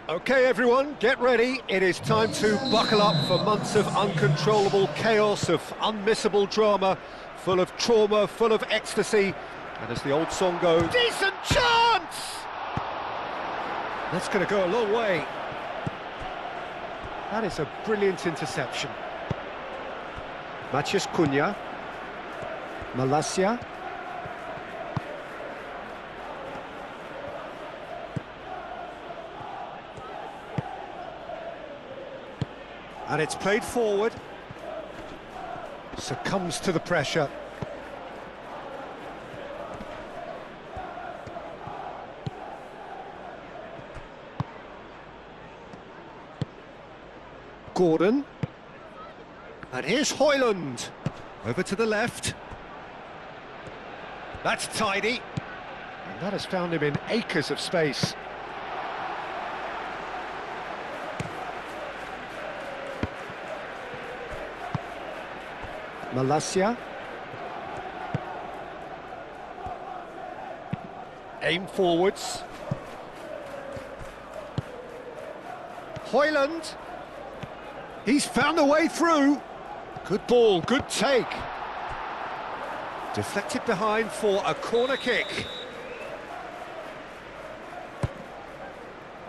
Okay, everyone, get ready. It is time to buckle up for months of uncontrollable chaos, of unmissable drama, full of trauma, full of ecstasy. And as the old song goes, decent chance! That's going to go a long way. That is a brilliant interception. Matheus Cunha. Malacia. And it's played forward. Succumbs to the pressure. Gordon. And here's Højlund. Over to the left. That's tidy. And that has found him in acres of space. Malacia. Aim forwards. Højlund. He's found a way through. Good ball, good take. Deflected behind for a corner kick.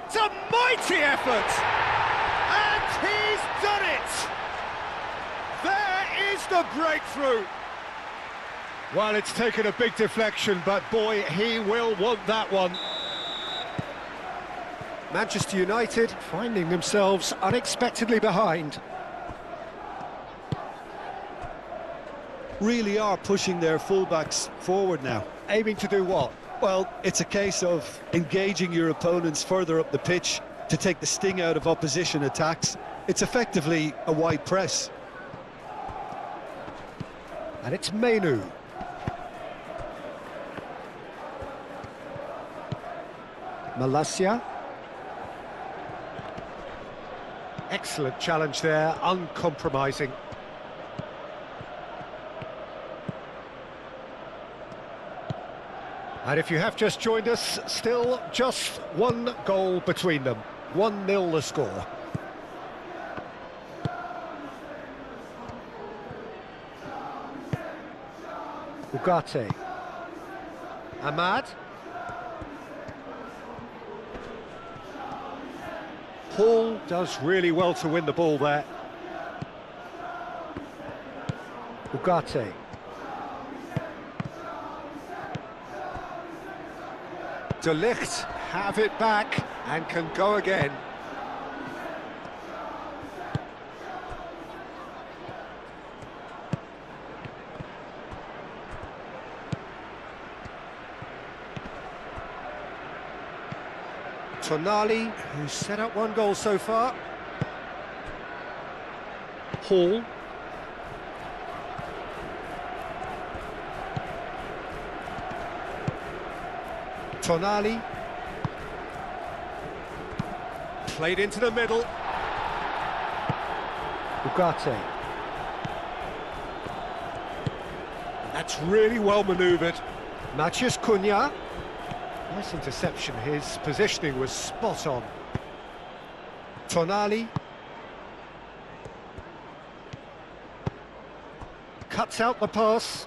It's a mighty effort! And he's done it! There is the breakthrough. Well, it's taken a big deflection, but boy, he will want that one. Manchester United finding themselves unexpectedly behind. Really are pushing their fullbacks forward now. Aiming to do what? Well, it's a case of engaging your opponents further up the pitch to take the sting out of opposition attacks. It's effectively a wide press. And it's Menu. Malacia. Excellent challenge there, uncompromising. And if you have just joined us, still just one goal between them. 1-0 the score. Ugarte. Ahmad. Hall does really well to win the ball there. Ugarte. De Ligt have it back and can go again. Tonali, who's set up one goal so far. Hall. Tonali. Played into the middle. Ugarte. That's really well manoeuvred. Matheus Cunha. Nice interception, his positioning was spot on. Tonali. Cuts out the pass.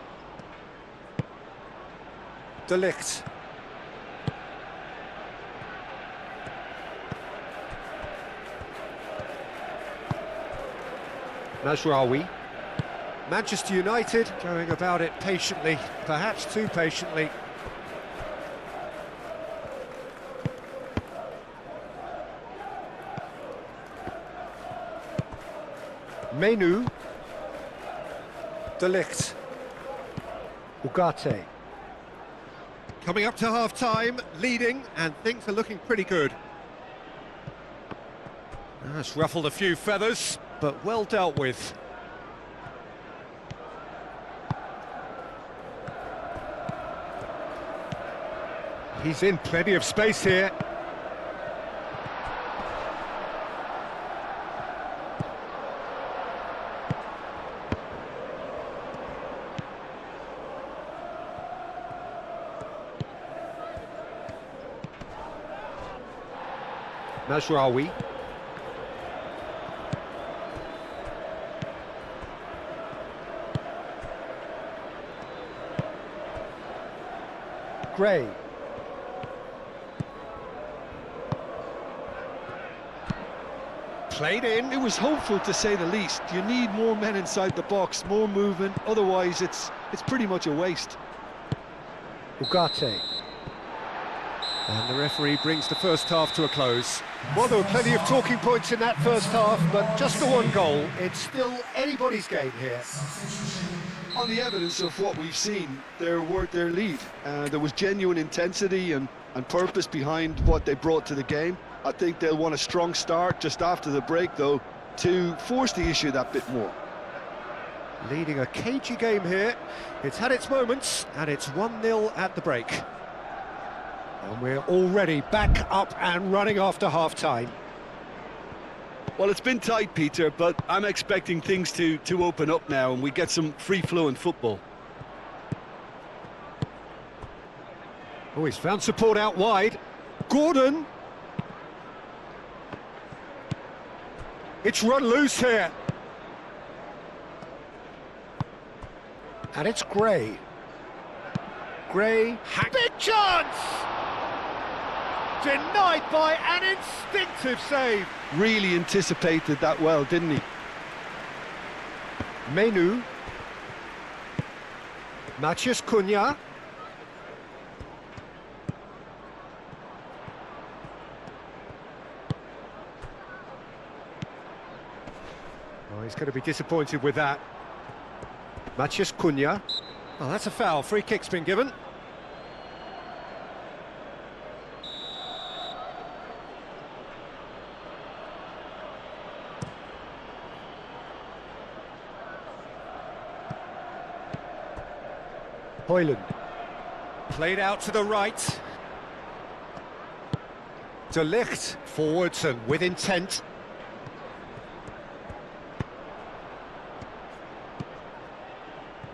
De Ligt. Mazraoui. Manchester United going about it patiently, perhaps too patiently. Menu. De Ligt. Ugarte. Coming up to half-time, leading, and things are looking pretty good. That's ruffled a few feathers, but well dealt with. He's in plenty of space here. Mazraoui. Gray. Played in. It was hopeful, to say the least. You need more men inside the box, more movement, otherwise it's pretty much a waste. Ugarte. And the referee brings the first half to a close. Well, there were plenty of talking points in that first half, but just the one goal. It's still anybody's game here. On the evidence of what we've seen, they're worth their lead. There was genuine intensity and purpose behind what they brought to the game. I think they'll want a strong start just after the break, though, to force the issue that bit more. Leading a cagey game here. It's had its moments, and it's 1-0 at the break. And we're already back up and running after half-time. Well, it's been tight, Peter, but I'm expecting things to open up now and we get some free-flowing football. Oh, he's found support out wide. Gordon! It's run loose here. And it's Gray. Gray, big chance! Denied by an instinctive save. Really anticipated that well, didn't he? Menu. Matheus Cunha. Oh, he's going to be disappointed with that. Matheus Cunha. Oh, that's a foul. Free kick's been given. Hoyland. Played out to the right. De Ligt. Forwards and with intent.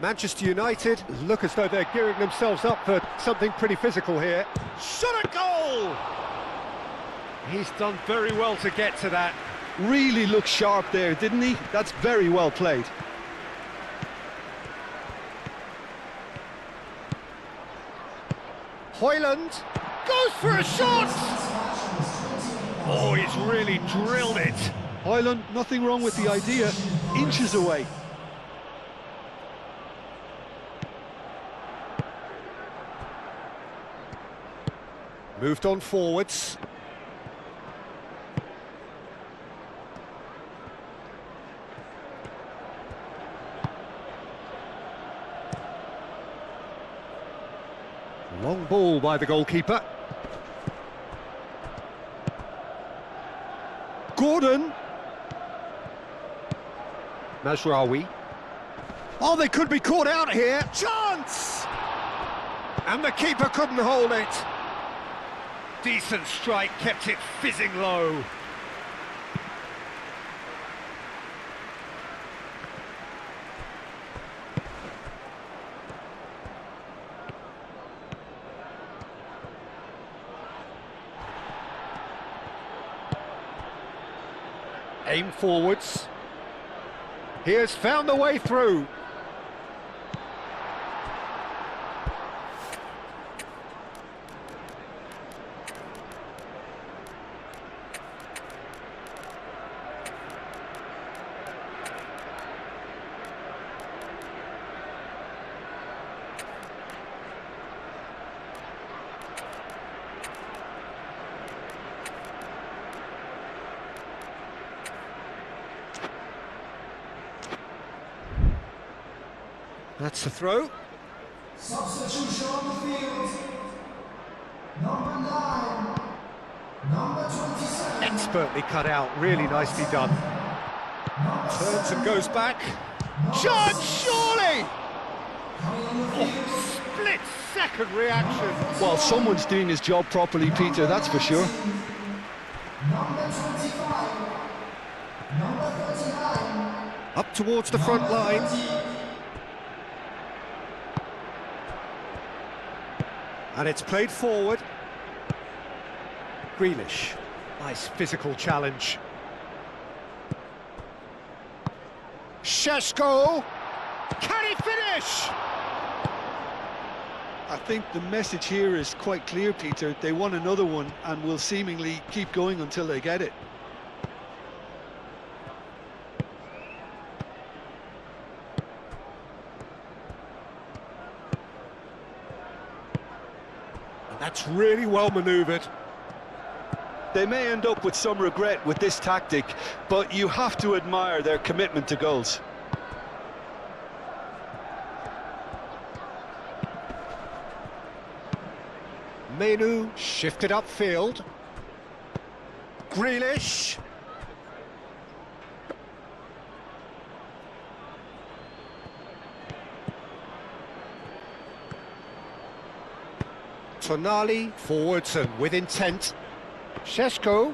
Manchester United look as though they're gearing themselves up for something pretty physical here. Shot a goal! He's done very well to get to that. Really looked sharp there, didn't he? That's very well played. Hoyland goes for a shot! Oh, he's really drilled it. Hoyland, nothing wrong with the idea. Inches away. Moved on forwards. Long ball by the goalkeeper. Gordon. Mazraoui. Oh, they could be caught out here. Chance! And the keeper couldn't hold it. Decent strike, kept it fizzing low. Aim forwards. He has found the way through. That's the throw. Substitution on the field. Number 9. Number 27. Expertly cut out, really nicely done. Turns and goes back. Chance, surely! Oh, split-second reaction. Well, someone's doing his job properly, Peter, that's for sure. Number 25. Number 39. Up towards the front line. And it's played forward. Grealish. Nice physical challenge. Šeško! Can he finish? I think the message here is quite clear, Peter. They want another one and will seemingly keep going until they get it. And that's really well manoeuvred. They may end up with some regret with this tactic, but you have to admire their commitment to goals. Menu shifted upfield. Grealish. Tonali forwards and with intent. Šeško.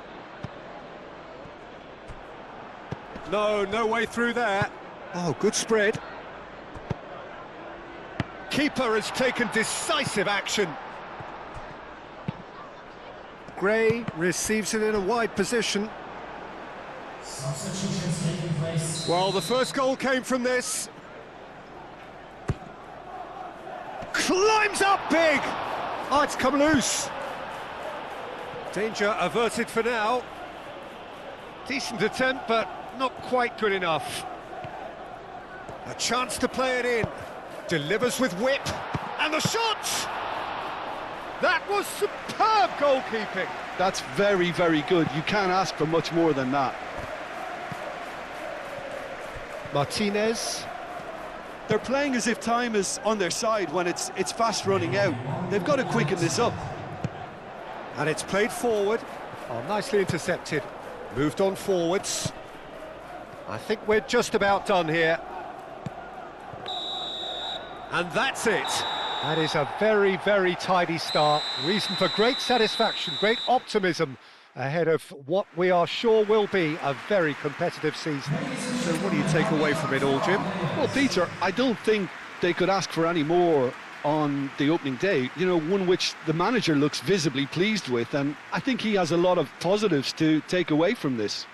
No way through there. Oh, good spread. Keeper has taken decisive action. Gray receives it in a wide position. Substitutions taking place. Well, the first goal came from this. Climbs up big! Oh, it's come loose. Danger averted for now. Decent attempt, but not quite good enough. A chance to play it in. Delivers with whip. And the shot! That was superb goalkeeping. That's very, very good. You can't ask for much more than that. Martinez. They're playing as if time is on their side when it's fast running out. They've got to quicken this up. And it's played forward. Oh, nicely intercepted. Moved on forwards. I think we're just about done here. And that's it. That is a very, very tidy start. Reason for great satisfaction, great optimism ahead of what we are sure will be a very competitive season. So what do you take away from it all, Jim? Well, Peter, I don't think they could ask for any more on the opening day. You know, one which the manager looks visibly pleased with, and I think he has a lot of positives to take away from this.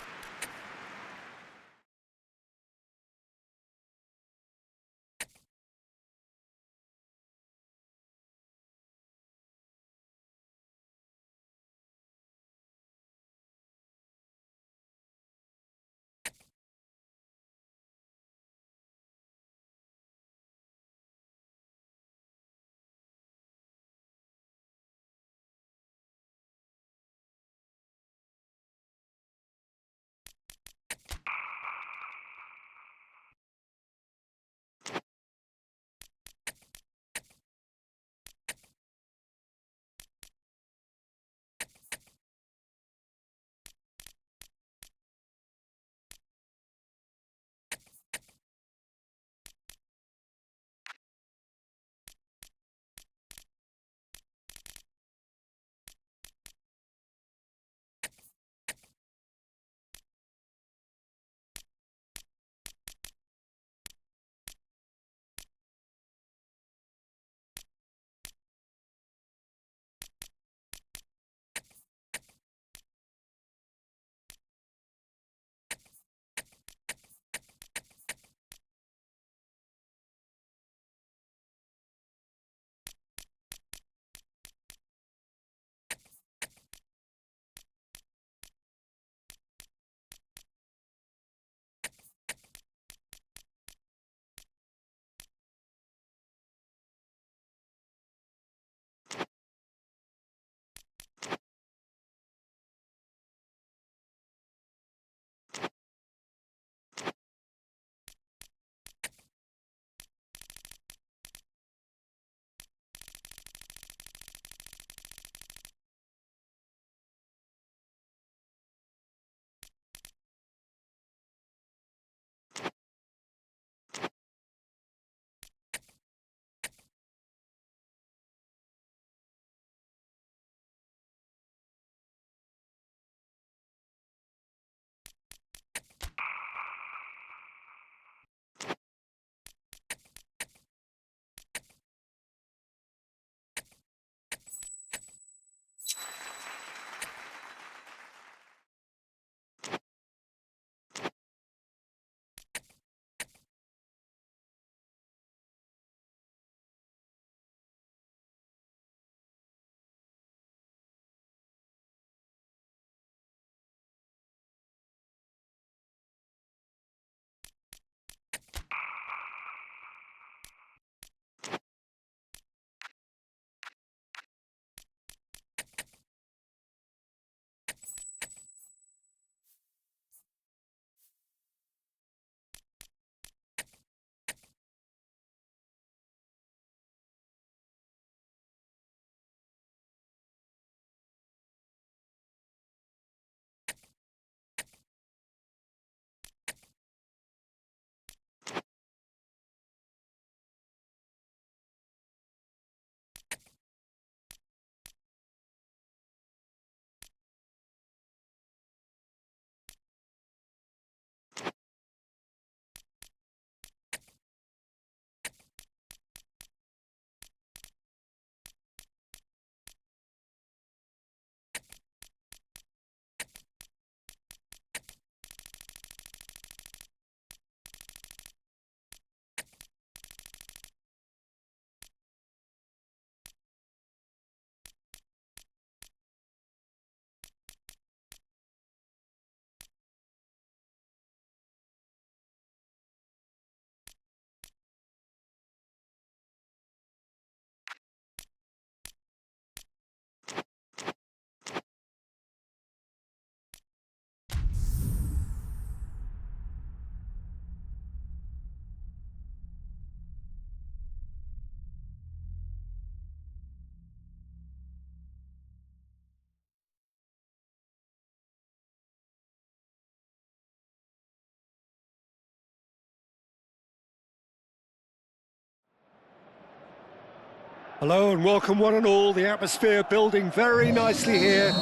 Hello and welcome one and all. The atmosphere building very nicely here.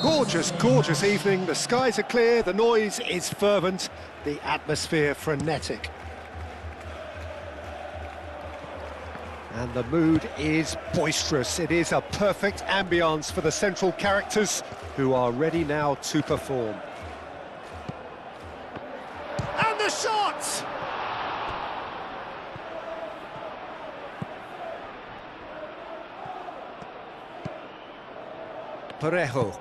Gorgeous, gorgeous evening. The skies are clear, the noise is fervent, the atmosphere frenetic. And the mood is boisterous. It is a perfect ambience for the central characters who are ready now to perform. And the shot! Parejo.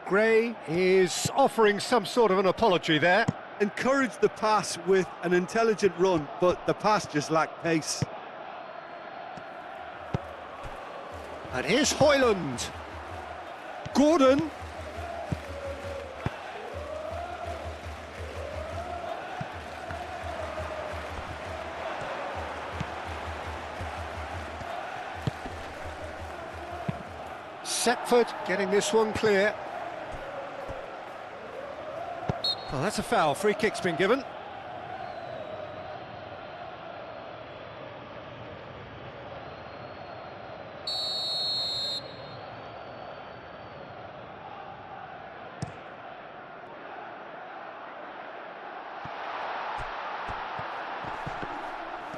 Gray is offering some sort of an apology there. Encouraged the pass with an intelligent run, but the pass just lacked pace. And here's Højlund. Gordon. Setford getting this one clear. Oh, that's a foul. Free kick's been given.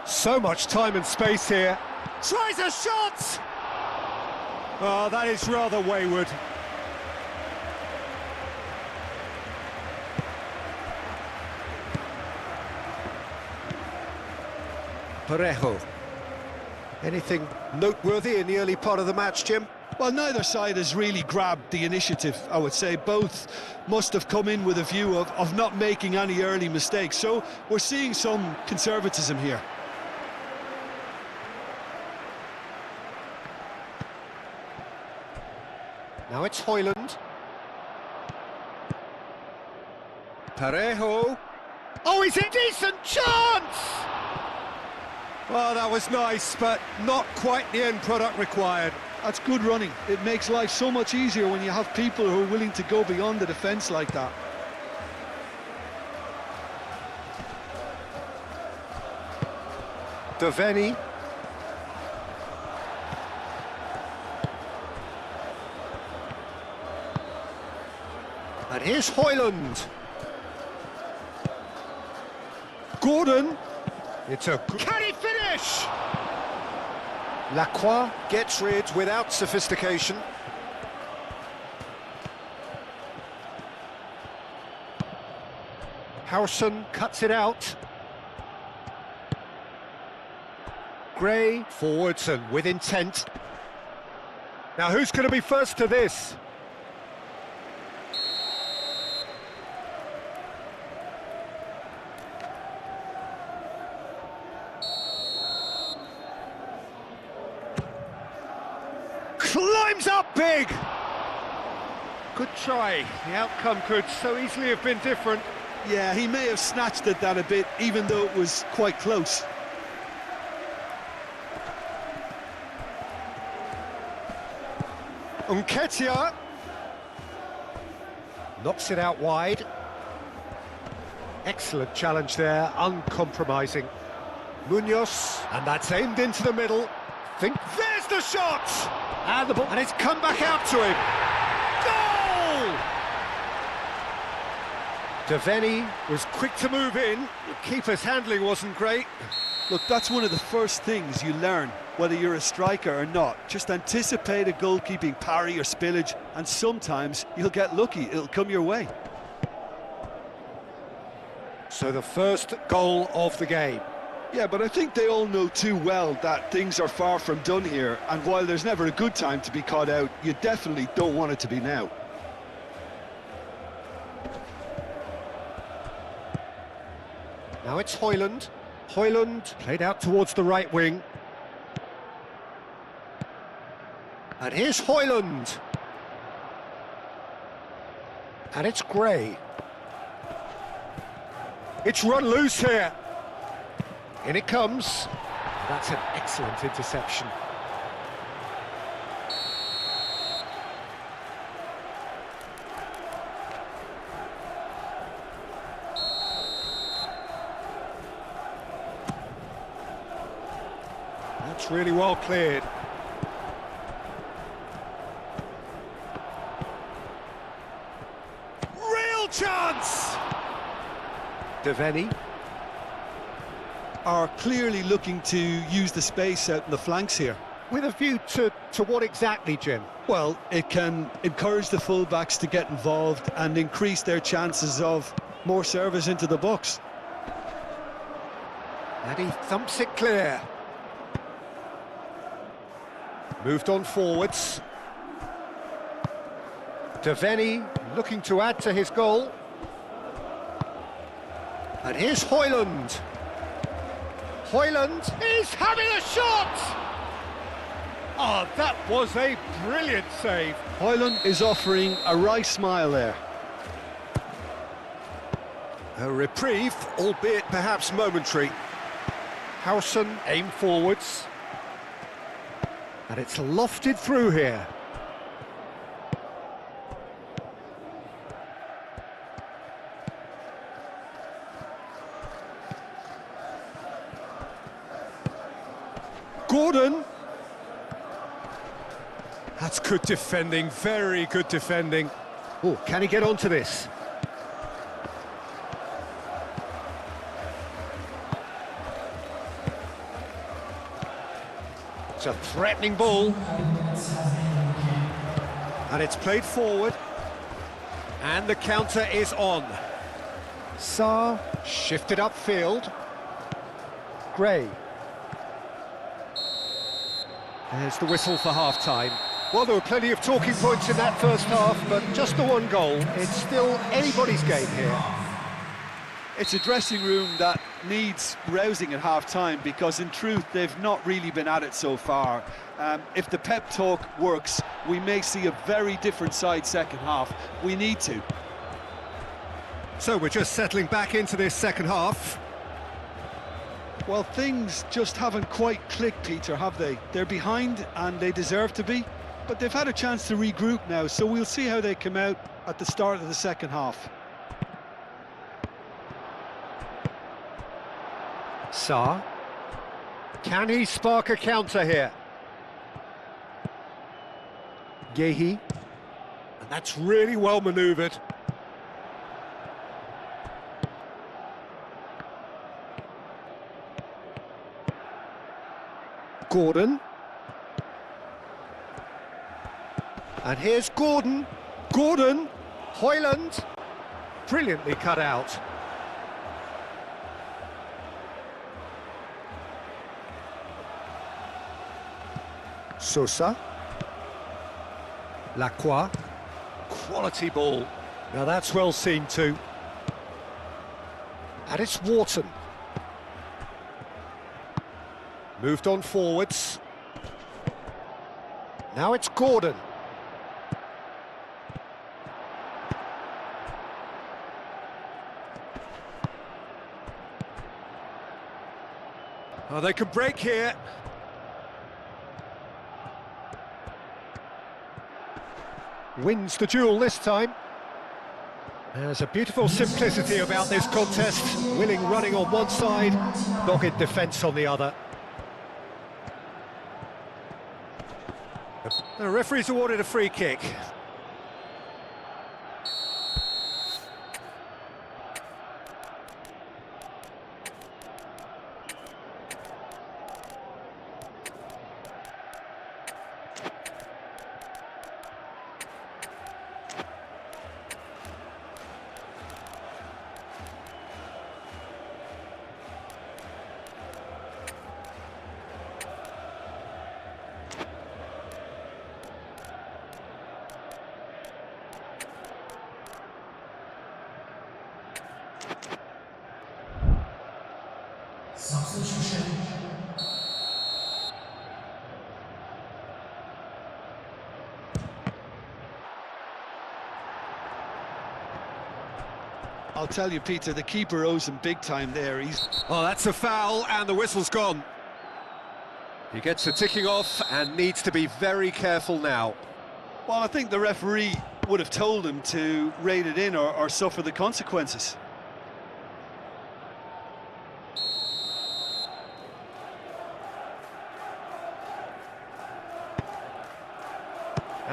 So much time and space here. Tries a shot! Oh, that is rather wayward. Parejo. Anything noteworthy in the early part of the match, Jim? Well, neither side has really grabbed the initiative, I would say. Both must have come in with a view of not making any early mistakes. So we're seeing some conservatism here. Now it's Højlund. Parejo. Oh, he's a decent chance! Well, that was nice, but not quite the end product required. That's good running. It makes life so much easier when you have people who are willing to go beyond the defence like that. Devaney. And here's Højlund. Gordon. It's a... Can he finish? Lacroix gets rid without sophistication. Howson cuts it out. Gray forwards and with intent. Now who's going to be first to this? Climbs up big! Good try. The outcome could so easily have been different. Yeah, he may have snatched at that a bit, even though it was quite close. Nketiah knocks it out wide. Excellent challenge there, uncompromising. Munoz, and that's aimed into the middle. There's the shot! And the ball, and it's come back out to him. Goal! Devaney was quick to move in. The keeper's handling wasn't great. Look, that's one of the first things you learn, whether you're a striker or not. Just anticipate a goalkeeping parry or spillage, and sometimes you'll get lucky. It'll come your way. So the first goal of the game. Yeah, but I think they all know too well that things are far from done here, and while there's never a good time to be caught out, you definitely don't want it to be now. Now it's Højlund. Højlund played out towards the right wing. And here's Højlund. And it's Gray. It's run loose here. In it comes. That's an excellent interception. That's really well cleared. Real chance! Devaney. Are clearly looking to use the space out in the flanks here. With a view to what exactly, Jim? Well, it can encourage the fullbacks to get involved and increase their chances of more service into the box. And he thumps it clear. Moved on forwards. Devaney looking to add to his goal. And here's Højlund. Højlund is having a shot! Oh, that was a brilliant save. Højlund is offering a right smile there. A reprieve, albeit perhaps momentary. Howson aim forwards. And it's lofted through here. Gordon. That's good defending, very good defending. Oh, can he get onto this? It's a threatening ball. And it's played forward. And the counter is on. Sarr shifted upfield. Gray. There's the whistle for half-time. Well, there were plenty of talking points in that first half, but just the one goal. It's still anybody's game here. It's a dressing room that needs rousing at half-time because, in truth, they've not really been at it so far. If the pep talk works, we may see a very different side second half. We need to. So we're just settling back into this second half. Well, things just haven't quite clicked, Peter, have they? They're behind and they deserve to be, but they've had a chance to regroup now, so we'll see how they come out at the start of the second half. Sarr. Can he spark a counter here? Gehi. And that's really well manoeuvred. Gordon. And here's Gordon. Gordon. Højlund. Brilliantly cut out. Sosa. Lacroix. Quality ball. Now that's well seen too. And it's Wharton. Moved on forwards. Now it's Gordon. Oh, they can break here. Wins the duel this time. There's a beautiful simplicity about this contest. Willing running on one side, dogged defence on the other. The referee's awarded a free kick. Substitution. I'll tell you, Peter, the keeper owes him big time there. Oh, that's a foul, and the whistle's gone. He gets a ticking off and needs to be very careful now. Well, I think the referee would have told him to rate it in or suffer the consequences.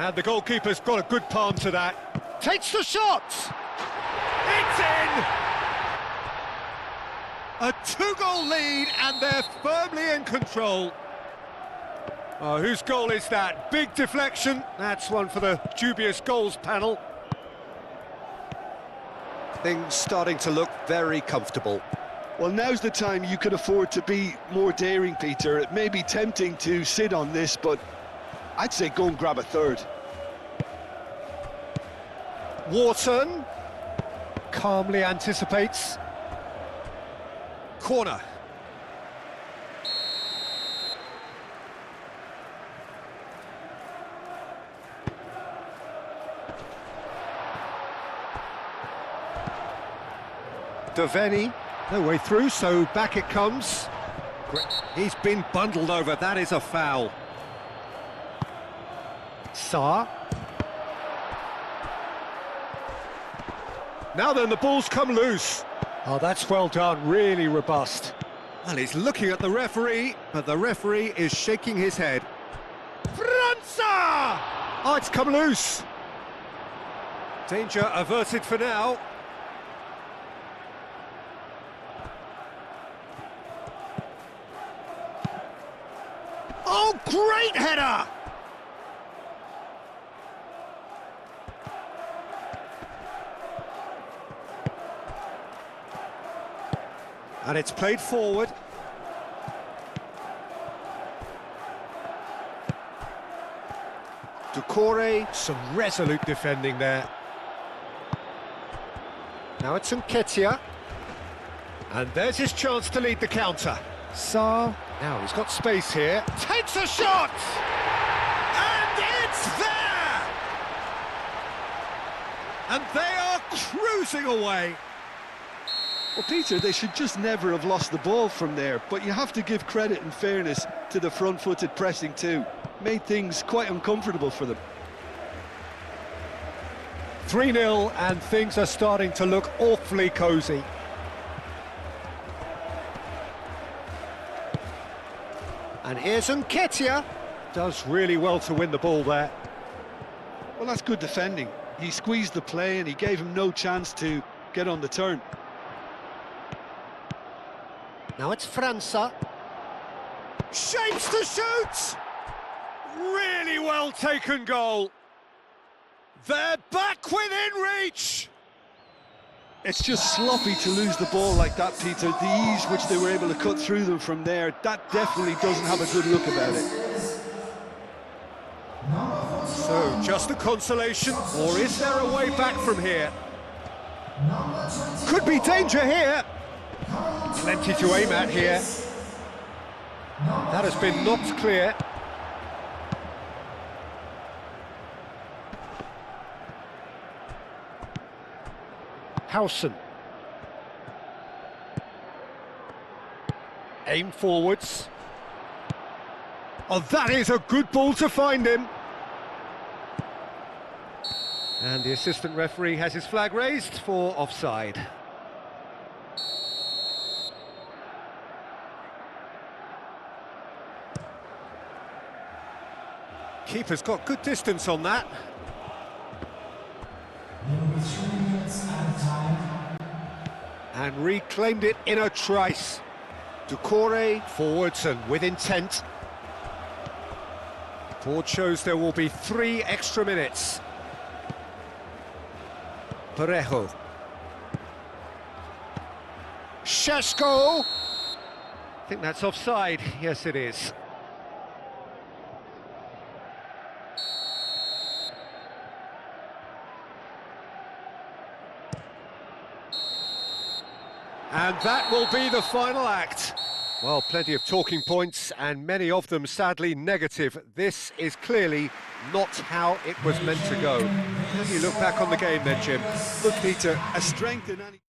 And the goalkeeper's got a good palm to that. Takes the shot! It's in! A 2-goal lead, and they're firmly in control. Oh, whose goal is that? Big deflection. That's one for the dubious goals panel. Things starting to look very comfortable. Well, now's the time you could afford to be more daring, Peter. It may be tempting to sit on this, but I'd say go and grab a third. Wharton calmly anticipates. Corner. Devaney, no way through, so back it comes. He's been bundled over, that is a foul. Saar. Now then, the ball's come loose. Oh, that's well done, really robust. Well, he's looking at the referee, but the referee is shaking his head. Franza! Oh, it's come loose. Danger averted for now. Oh, great header! And it's played forward. Doucouré, some resolute defending there. Now it's Nketiah. And there's his chance to lead the counter. Saar, now he's got space here. Takes a shot! And it's there! And they are cruising away. Well, Peter, they should just never have lost the ball from there, but you have to give credit and fairness to the front-footed pressing too. Made things quite uncomfortable for them. 3-0, and things are starting to look awfully cosy. And here's Nketiah. Does really well to win the ball there. Well, that's good defending. He squeezed the play and he gave him no chance to get on the turn. Now it's Franza. Shapes to shoot! Really well taken goal. They're back within reach! It's just sloppy to lose the ball like that, Peter. The ease which they were able to cut through them from there, that definitely doesn't have a good look about it. So, just a consolation, or is there a way back from here? Could be danger here. Plenty to aim at here. That has been knocked clear. Howson. Aim forwards. Oh, that is a good ball to find him. And the assistant referee has his flag raised for offside. Keeper's got good distance on that. And reclaimed it in a trice. Doucouré forwards and with intent. Board shows there will be 3 extra minutes. Parejo. Šeško! I think that's offside. Yes, it is. And that will be the final act. Well, plenty of talking points, and many of them sadly negative. This is clearly not how it was meant to go. How do you look back on the game then, Jim? Look, Peter, a strength in any...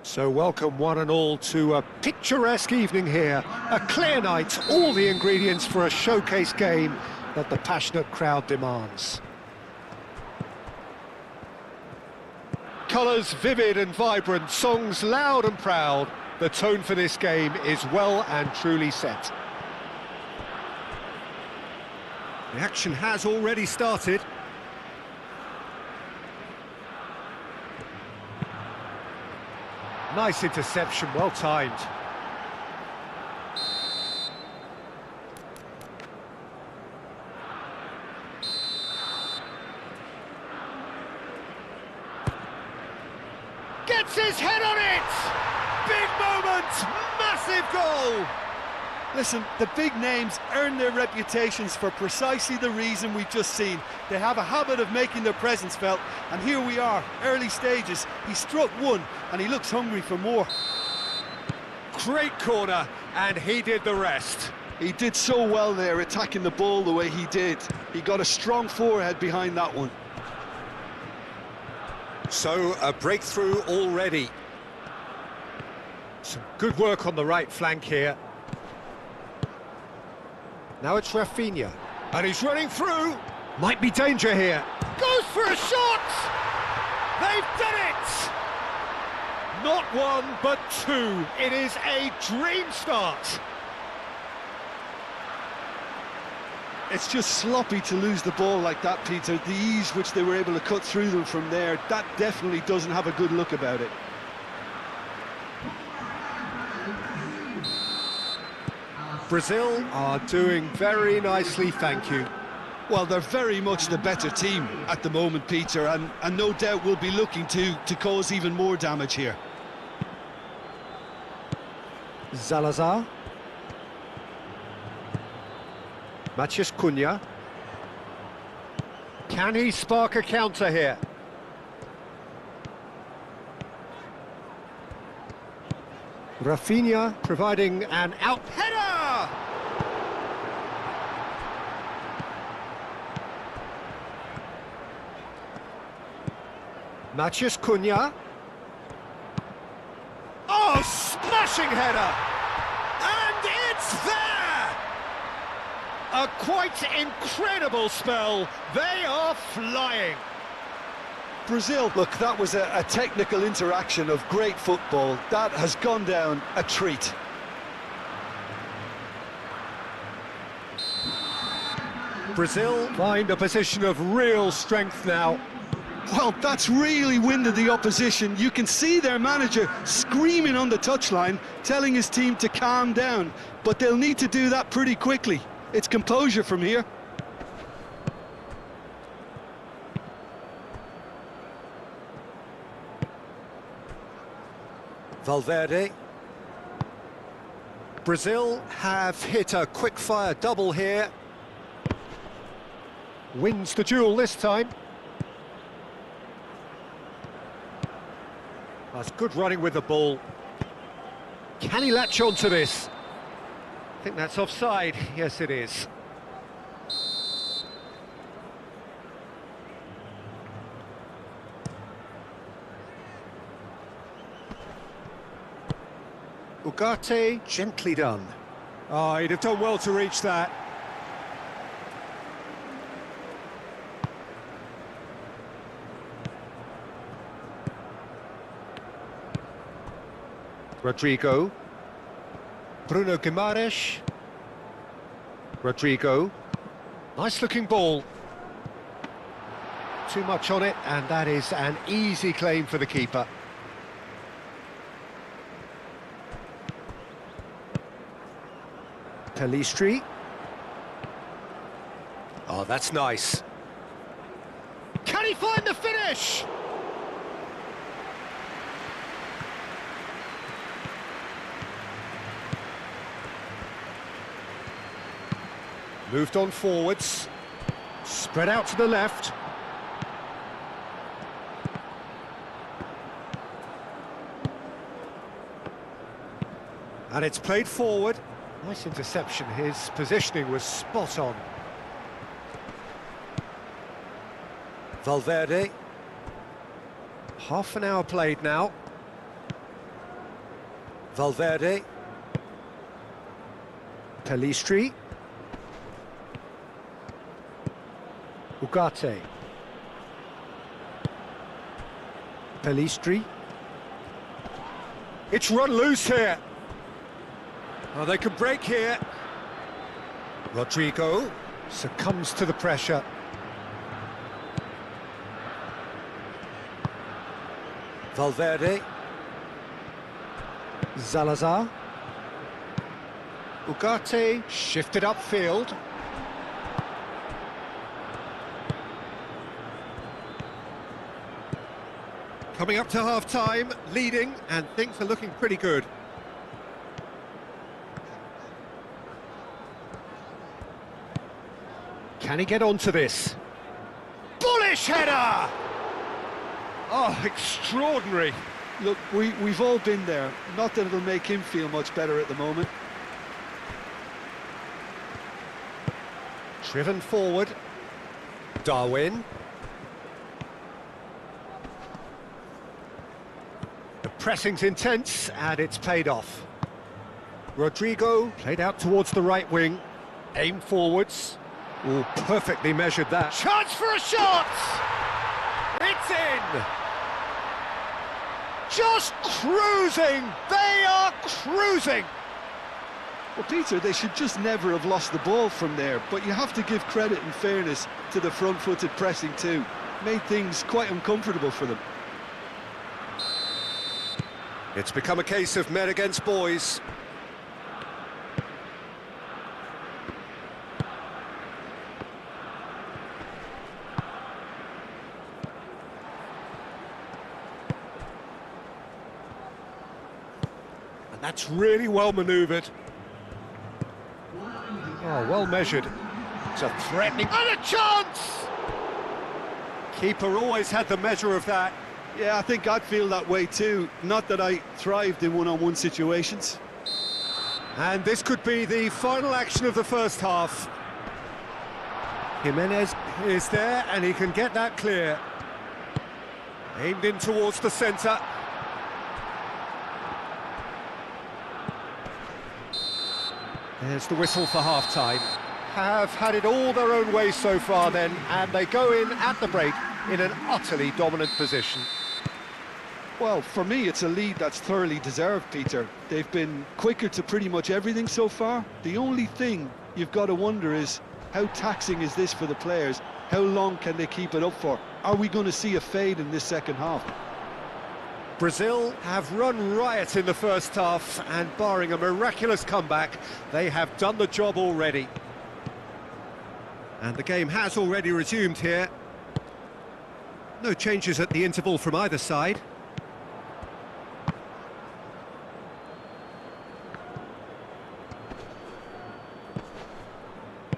So welcome one and all to a picturesque evening here. A clear night, all the ingredients for a showcase game that the passionate crowd demands. Colours vivid and vibrant, songs loud and proud. The tone for this game is well and truly set. The action has already started. Nice interception, well timed. Gets his head on it! Big moment! Massive goal! Listen, the big names earn their reputations for precisely the reason we've just seen. They have a habit of making their presence felt, and here we are, early stages. He struck one, and he looks hungry for more. Great corner, and he did the rest. He did so well there, attacking the ball the way he did. He got a strong forehead behind that one. So a breakthrough already. Some good work on the right flank here. Now it's Rafinha. And he's running through. Might be danger here. Goes for a shot! They've done it! Not one, but two. It is a dream start. It's just sloppy to lose the ball like that, Peter. The ease which they were able to cut through them from there, that definitely doesn't have a good look about it. Brazil are doing very nicely, thank you. Well, they're very much the better team at the moment, Peter, and no doubt will be looking to cause even more damage here. Salazar. Matheus Cunha. Can he spark a counter here? Rafinha providing an out. Header! Matheus Cunha. Oh, smashing header! And it's there! A quite incredible spell. They are flying. Brazil, look, that was a technical interaction of great football. That has gone down a treat. Brazil find a position of real strength now. Well, that's really winded the opposition. You can see their manager screaming on the touchline, telling his team to calm down. But they'll need to do that pretty quickly. It's composure from here. Valverde. Brazil have hit a quick-fire double here. Wins the duel this time. That's good running with the ball. Can he latch on to this? I think that's offside. Yes, it is. Ugarte, gently done. Oh, he'd have done well to reach that. Rodrigo. Bruno Guimaraes. Rodrigo. Nice looking ball. Too much on it, and that is an easy claim for the keeper. Pelistri. Oh, that's nice. Can he find the finish? Moved on forwards. Spread out to the left. And it's played forward. Nice interception. His positioning was spot on. Valverde. Half an hour played now. Valverde. Pelistri. Ugarte. Pelistri. It's run loose here. Oh, they can break here. Rodrigo succumbs to the pressure. Valverde. Salazar. Ugarte shifted upfield. Coming up to half-time, leading, and things are looking pretty good. Can he get onto this? Bullish header! Oh, extraordinary. Look, we've all been there. Not that it'll make him feel much better at the moment. Driven forward. Darwin. The pressing's intense, and it's paid off. Rodrigo played out towards the right wing. Aimed forwards. Oh, perfectly measured that. Chance for a shot! It's in! Just cruising! They are cruising! Well, Peter, they should just never have lost the ball from there, but you have to give credit and fairness to the front-footed pressing too. Made things quite uncomfortable for them. It's become a case of men against boys. And that's really well manoeuvred. Oh, well measured. It's a threatening... And a chance! Keeper always had the measure of that. Yeah, I think I'd feel that way too. Not that I thrived in one-on-one situations. And this could be the final action of the first half. Jimenez is there, and he can get that clear. Aimed in towards the centre. There's the whistle for half-time. Have had it all their own way so far then, and they go in at the break in an utterly dominant position. Well, for me, it's a lead that's thoroughly deserved, Peter. They've been quicker to pretty much everything so far. The only thing you've got to wonder is, how taxing is this for the players? How long can they keep it up for? Are we going to see a fade in this second half? Brazil have run riot in the first half, and barring a miraculous comeback, they have done the job already. And the game has already resumed here. No changes at the interval from either side.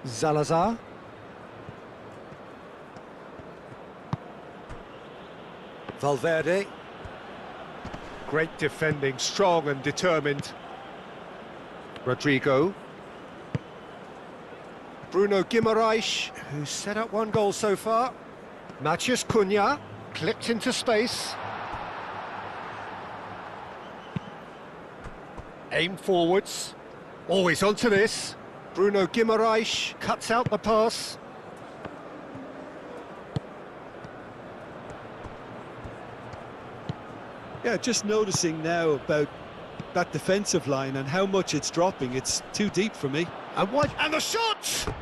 Salazar. Valverde. Great defending, strong and determined. Rodrigo. Bruno Guimaraes, who's set up one goal so far. Matheus Cunha, clipped into space. Aim forwards. Always onto this. Bruno Guimaraes cuts out the pass. Yeah, just noticing now about that defensive line and how much it's dropping. It's too deep for me. And what? And the shot!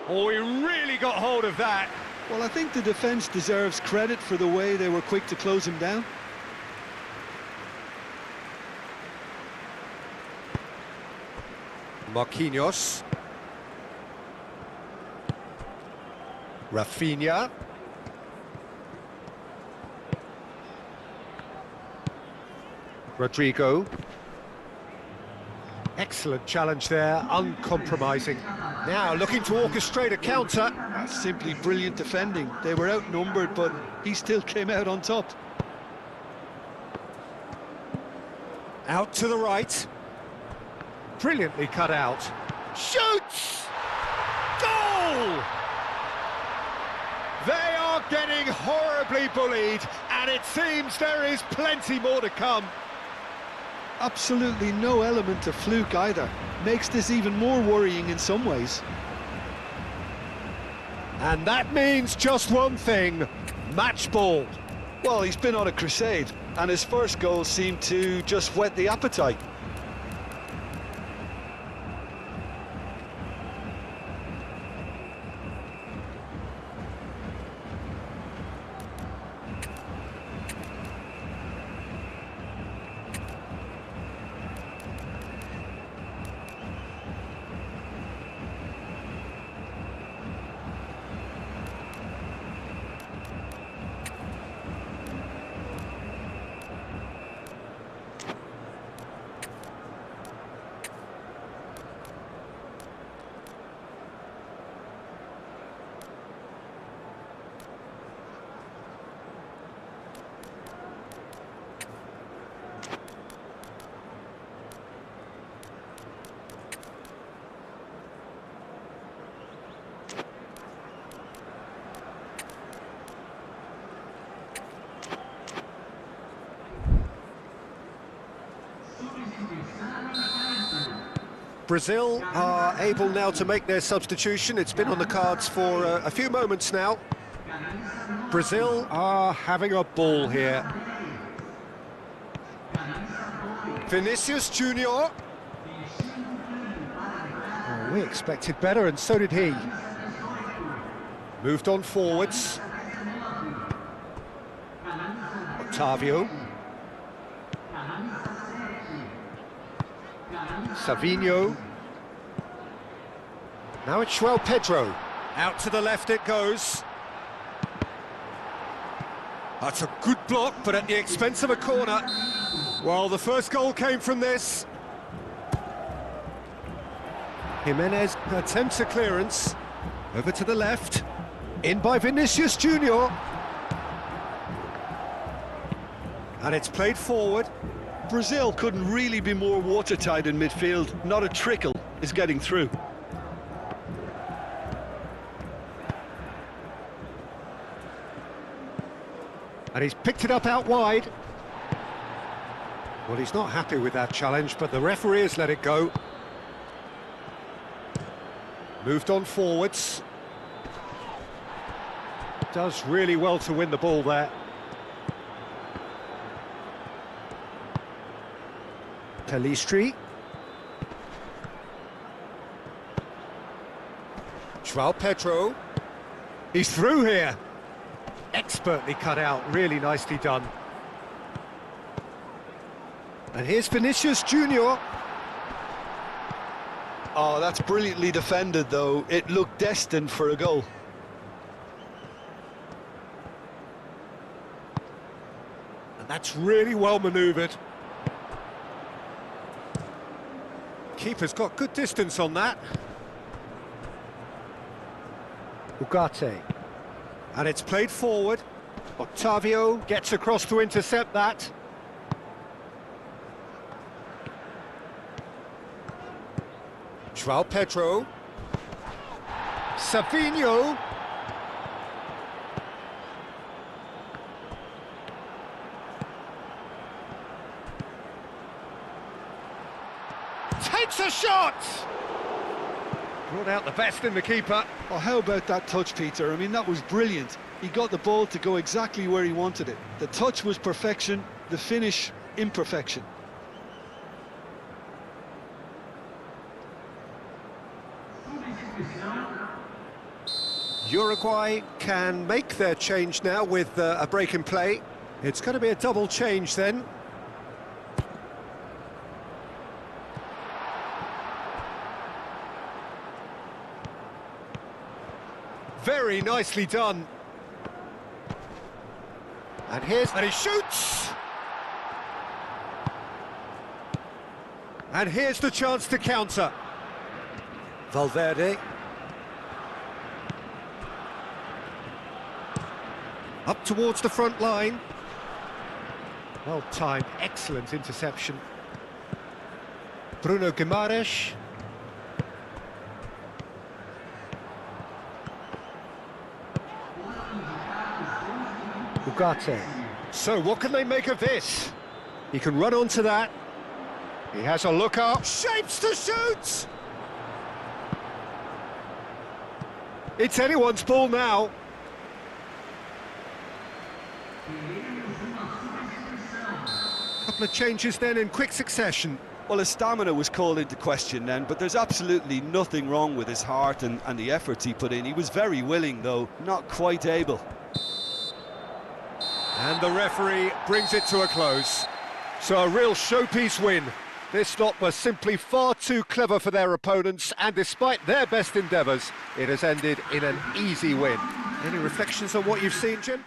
Oh, he really got hold of that. Well, I think the defence deserves credit for the way they were quick to close him down. Marquinhos. Rafinha. Rodrigo. Excellent challenge there, uncompromising. Now looking to orchestrate a counter. That's simply brilliant defending. They were outnumbered, but he still came out on top. Out to the right. Brilliantly cut out. Shoots! Goal! They are getting horribly bullied, and it seems there is plenty more to come. Absolutely no element of fluke either. Makes this even more worrying in some ways. And that means just one thing, match ball. Well, he's been on a crusade, and his first goal seemed to just whet the appetite. Brazil are able now to make their substitution. It's been on the cards for a few moments now. Brazil are having a ball here. Vinicius Junior. Oh, we expected better, and so did he. Moved on forwards. Otavio. Savinho. Now it's João Pedro. Out to the left it goes. That's a good block, but at the expense of a corner. Well, the first goal came from this. Jimenez attempts a clearance. Over to the left. In by Vinicius Junior. And it's played forward. Brazil couldn't really be more watertight in midfield. Not a trickle is getting through. And he's picked it up out wide. Well, he's not happy with that challenge, but the referee has let it go. Moved on forwards. Does really well to win the ball there. Pelistri. João Pedro. He's through here. Expertly cut out, really nicely done. And here's Vinicius Junior. Oh, that's brilliantly defended, though. It looked destined for a goal. And that's really well manoeuvred. Keeper's got good distance on that. Ugarte. And it's played forward. Otavio gets across to intercept that. João Pedro. Savinho. Takes a shot! Brought out the best in the keeper. Oh, how about that touch, Peter? I mean, that was brilliant. He got the ball to go exactly where he wanted it. The touch was perfection, the finish, imperfection. Uruguay can make their change now with a break in play. It's going to be a double change then. Very nicely done. And he shoots! And here's the chance to counter. Valverde. Up towards the front line. Well timed, excellent interception. Bruno Guimaraes. Ugarte. So what can they make of this? He can run onto that. He has a look up, shapes to shoot! It's anyone's ball now. Couple of changes then in quick succession. Well, his stamina was called into question then, but there's absolutely nothing wrong with his heart and the efforts he put in. He was very willing, though, not quite able. And the referee brings it to a close. So a real showpiece win. This lot was simply far too clever for their opponents, and despite their best endeavours, it has ended in an easy win. Any reflections on what you've seen, Jim?